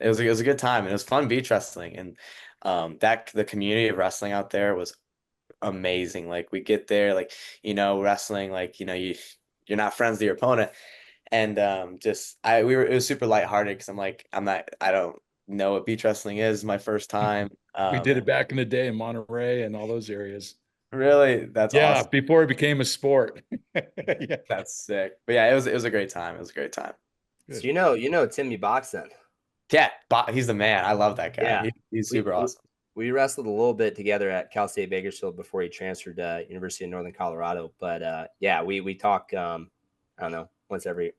it was a good time and it was fun beach wrestling and that the community of wrestling out there was amazing. Like we get there, like wrestling, like you're not friends with your opponent, and just I we were it was super lighthearted because I don't know what beach wrestling is. My first time, We did and it back in the day in Monterey and all those areas. really that's Yeah, awesome. before it became a sport. Yeah, That's sick. But yeah, it was a great time. It was a great time. So good. you know Timmy Boxon. Yeah, he's the man. I love that guy. Yeah. He's We, super we awesome. we wrestled a little bit together at Cal State Bakersfield before he transferred to University of Northern Colorado. But yeah, we talk I don't know, once every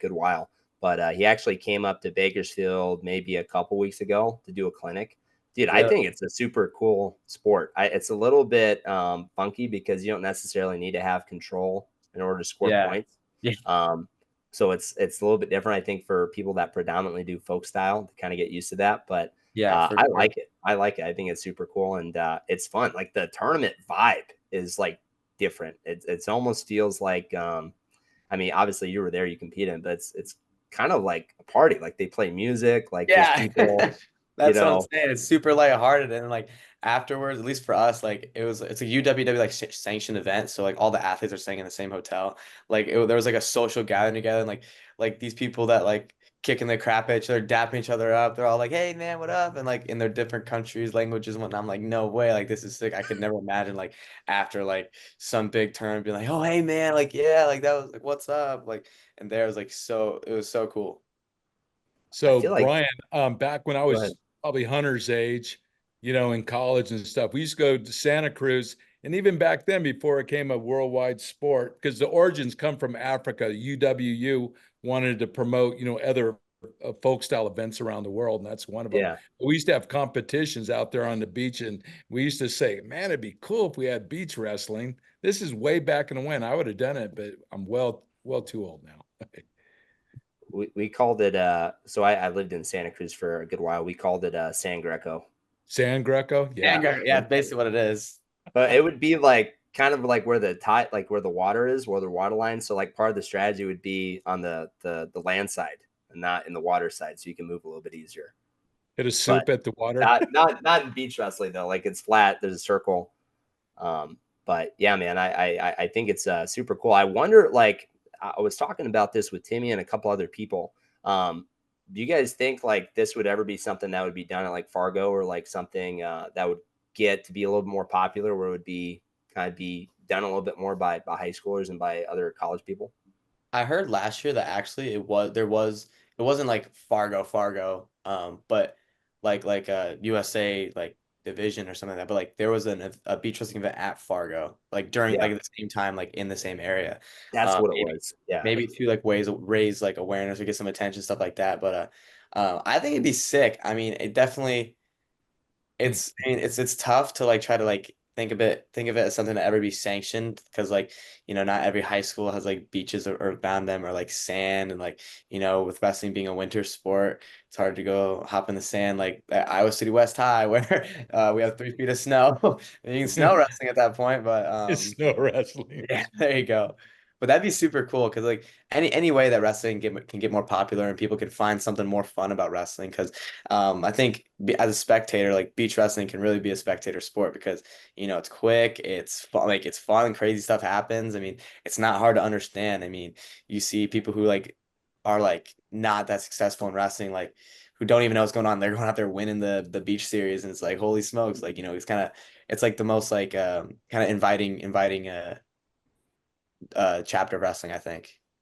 good while. But he actually came up to Bakersfield maybe a couple weeks ago to do a clinic. Dude, I Really? think it's a super cool sport. It's a little bit funky because you don't necessarily need to have control in order to score Yeah. points. Yeah. Um, so it's a little bit different, I think, for people that predominantly do folk style to kind of get used to that. But Yeah, for I sure. like it. I like it. I think it's super cool and it's fun. Like the tournament vibe is like different. It's almost feels like I mean, obviously you were there, you competed, but it's kind of like a party. Like they play music, like there's Yeah. people, you That's what I'm know. saying. It's super lighthearted and like afterwards, at least for us, like it's a UWW like sanctioned event, so like all the athletes are staying in the same hotel. Like there was like a social gathering together, and like these people that like kicking the crap at each other, dapping each other up. They're all like, "Hey man, what up?" And like in their different countries, languages, and whatnot. I'm like, no way, like this is sick. I could never imagine like after like some big tournament being like, "Oh hey man, like yeah, like that was like what's up?" Like and there was like it was so cool. I So feel like Brian, back when I go ahead. was probably Hunter's age, in college and stuff, we used to go to Santa Cruz. And even back then, before it became a worldwide sport, because the origins come from Africa, UWU wanted to promote, other folk style events around the world, and that's one of them. Yeah. We used to have competitions out there on the beach, and we used to say, "Man, it'd be cool if we had beach wrestling." This is way back in the when. I would have done it, but I'm well too old now. We called it so I lived in Santa Cruz for a good while. We called it San Greco. San Greco, Yeah, yeah. yeah, it's basically what it is. But it would be like kind of like where the tide, like where the water is, where the water line. So like part of the strategy would be on the land side and not in the water side, so you can move a little bit easier. Hit a But soup at the water. not in beach wrestling though. Like it's flat. There's a circle. But yeah, man, I think it's super cool. I wonder, like I was talking about this with Timmy and a couple other people. Do you guys think like this would ever be something that would be done at like Fargo or like something that would get to be a little bit more popular, where it would be kind of be done a little bit more by high schoolers and by other college people? I heard last year that actually it wasn't like Fargo, but like a USA like division or something like that. But like there was a beach wrestling event at Fargo, like during Yeah, like at the same time, like in the same area. that's what it Maybe was. Yeah. maybe to like ways raise like awareness or get some attention, stuff like that. But I think it'd be sick. I mean, it definitely I mean, it's tough to like try to like think of it as something to ever be sanctioned because like not every high school has like beaches or around them or like sand and like with wrestling being a winter sport it's hard to go hop in the sand like at Iowa City West High where we have 3 feet of snow and you can snow wrestling at that point but It's snow wrestling. yeah, there you go. But that'd be super cool because like any way that wrestling can get more popular and people can find something more fun about wrestling because I think as a spectator like beach wrestling can really be a spectator sport because it's quick, it's fun, like it's fun and crazy stuff happens. I mean, it's not hard to understand. I mean, you see people who like are like not that successful in wrestling like who don't even know what's going on. They're going out there winning the beach series and it's like holy smokes, like it's like the most like kind of inviting chapter of wrestling, I think.